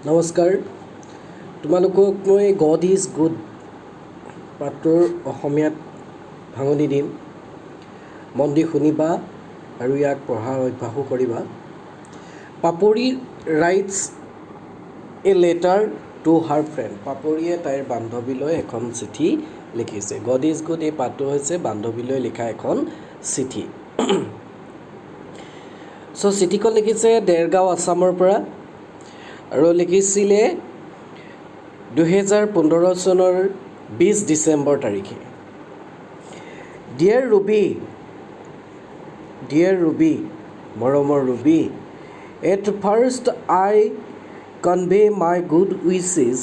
নমস্কাৰ তোমালোকক মই গড ইজ গুড পাঠটোৰ অসমীয়াত ভাঙনি দিম মন দি শুনিবা আৰু ইয়াক পঢ়াৰ অভ্যাসো কৰিবা Papori writes a letter to her friend পাপৰিয়ে তাইৰ বান্ধৱীলৈ এখন চিঠি লিখিছে গড ইজ গুড এই পাঠটো হৈছে বান্ধৱীলৈ লিখা এখন চিঠি চ' চিঠিখন লিখিছে দেৰগাঁও আছামৰ পৰা আৰু লিখিছিলে 2015 চনৰ 20 ডিচেম্বৰ তাৰিখে ডিয়াৰ ৰুবি মৰমৰ Ruby at first I convey my good wishes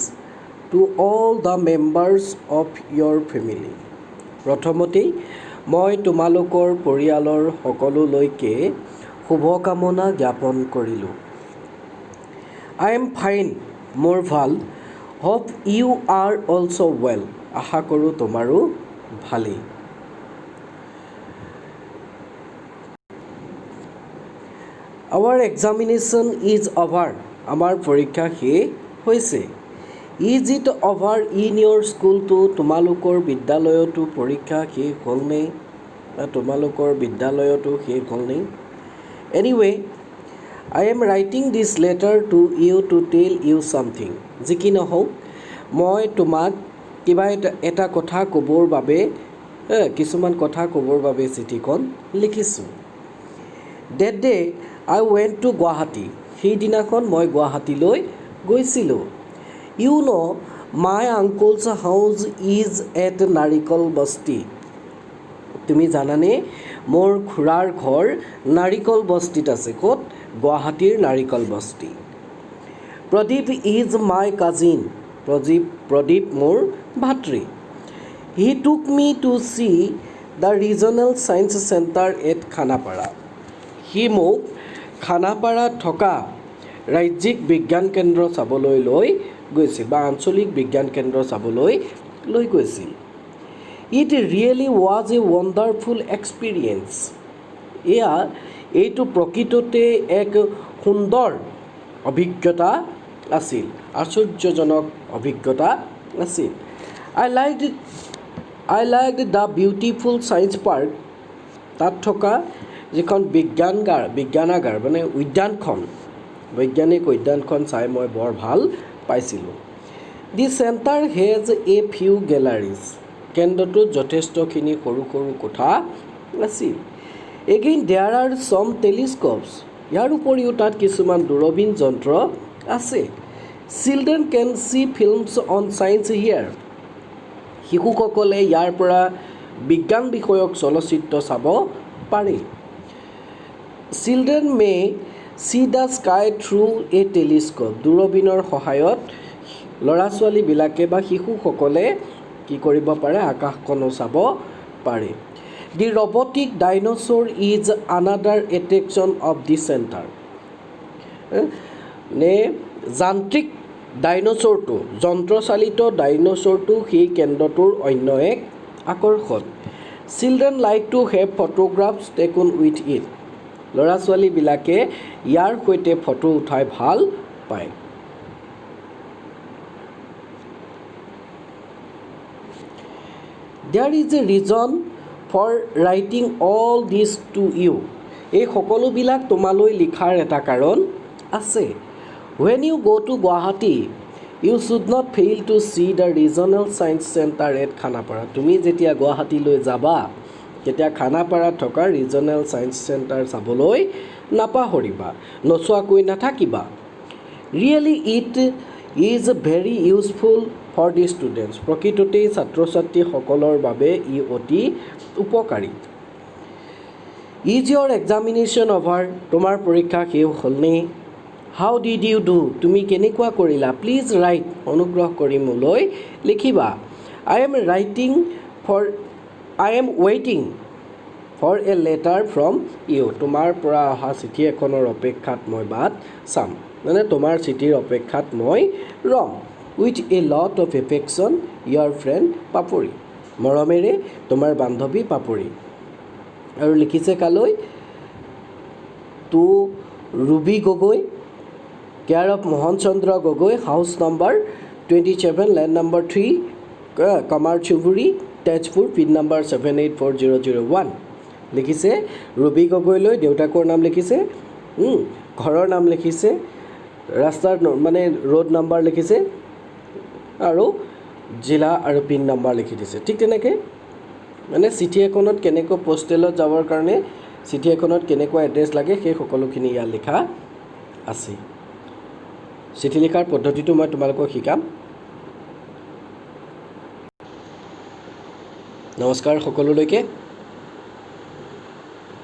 to all the members of your family প্ৰথমতেই মই তোমালোকৰ পৰিয়ালৰ সকলোলৈকে শুভকামনা জ্ঞাপন কৰিলোঁ I am fine, মোৰ ভাল hope you are also well আশা কৰোঁ তোমাৰো ভালেই Our examination is over আমাৰ পৰীক্ষা শেষ হৈছে Is it over in your school to তোমালোকৰ বিদ্যালয়তো পৰীক্ষা শেষ হ'লনে তোমালোকৰ বিদ্যালয়তো শেষ হ'লনে Anyway I am writing this letter to you to tell you something. যি কি নহওক মই তোমাক কিবা এটা কথা ক'বৰ বাবে কিছুমান কথা ক'বৰ বাবে চিঠিখন লিখিছোঁ That day I went to Guwahati. সেইদিনাখন মই গুৱাহাটীলৈ গৈছিলোঁ You know my uncle's house is at নাৰিকল বস্তি তুমি জানানে মোৰ খুৰাৰ ঘৰ নাৰিকল বস্তিত আছে ক'ত গুৱাহাটীৰ নাৰিকল বস্তি Pradip is my cousin Pradip মোৰ ভাতৃ he took me to see the regional science centre at Khanapara সি মোক খানাপাৰাত থকা ৰাজ্যিক বিজ্ঞান কেন্দ্ৰ চাবলৈ লৈ গৈছিল বা আঞ্চলিক বিজ্ঞান কেন্দ্ৰ চাবলৈ লৈ গৈছিল It really was a wonderful experience. এইটো প্ৰকৃততে এক সুন্দৰ অভিজ্ঞতা আছিল আশ্চৰ্যজনক অভিজ্ঞতা আছিল I liked the beautiful science park তাত থকা যিখন বিজ্ঞানাগাৰ মানে উদ্যানখন বৈজ্ঞানিক উদ্যানখন চাই মই বৰ ভাল পাইছিলোঁ The center has a few galleries কেন্দ্ৰটোত যথেষ্টখিনি সৰু সৰু কোঠা আছিল Again there are some telescopes ইয়াৰ উপৰিও তাত কিছুমান দূৰবীন যন্ত্ৰ আছে Children can see films on science here শিশুসকলে ইয়াৰ পৰা বিজ্ঞান বিষয়ক চলচ্চিত্ৰ চাব পাৰে Children may see the sky through a telescope দূৰবীনৰ সহায়ত ল'ৰা ছোৱালীবিলাকে বা শিশুসকলে কি কৰিব পাৰে আকাশখনো চাব পাৰে The robotic dinosaur is another attraction of the center যান্ত্ৰিক ডাইনোছৰটো যন্ত্ৰচালিত ডাইনোছৰটো সেই কেন্দ্ৰটোৰ অন্য এক আকৰ্ষণ Children like to have photographs taken with it ল'ৰা ছোৱালীবিলাকে ইয়াৰ সৈতে ফটো উঠাই ভাল পায় There is a reason for writing all this to you. এই সকলোবিলাক তোমালৈ লিখাৰ এটা কাৰণ আছে When you go to Guwahati, you should not fail to see the regional science center at Khanapara তুমি যেতিয়া গুৱাহাটীলৈ যাবা তেতিয়া খানাপাৰাত থকা ৰিজনেল ছায়েন্স চেণ্টাৰ চাবলৈ নাপাহৰিবা নচোৱাকৈ নাথাকিবা Really it is very useful for the students প্ৰকৃততে ছাত্ৰ ছাত্ৰীসকলৰ বাবে ই অতি উপকাৰী Is your examination over তোমাৰ পৰীক্ষা শেষ হ'লনে How did you do তুমি কেনেকুৱা কৰিলা Please write অনুগ্ৰহ কৰি মোলৈ লিখিবা I am waiting for a letter from you তোমাৰ পৰা অহা চিঠি এখনৰ অপেক্ষাত মই বাট চাম মানে তোমাৰ চিঠিৰ অপেক্ষাত মই ৰম With a lot of affection, your friend পাপৰি মৰমেৰে তোমাৰ বান্ধৱী পাপৰি আৰু লিখিছে কালৈ তো Ruby Gogoi care of Mohan Chandra Gogoi, house number 27, land number 3, কমাৰ চুবুৰী, তেজপুৰ, পিন নম্বৰ 784001। লিখিছে ৰবি গগৈলৈ দেউতাকৰ নাম লিখিছে, ঘৰৰ নাম লিখিছে, ৰাস্তাৰ মানে ৰোড নাম্বাৰ লিখিছে আৰু জিলা আৰু পিন নাম্বাৰ লিখি দিছে। ঠিক তেনেকৈ মানে চিঠি এখনত কেনেকৈ পোষ্টেলত যাবৰ কাৰণে চিঠি এখনত কেনেকুৱা এড্ৰেছ লাগে সেই সকলোখিনি ইয়াত লিখা আছে। চিঠি লিখাৰ পদ্ধতিটো মই তোমালোকক শিকাম। নমস্কাৰ সকলোলৈকে।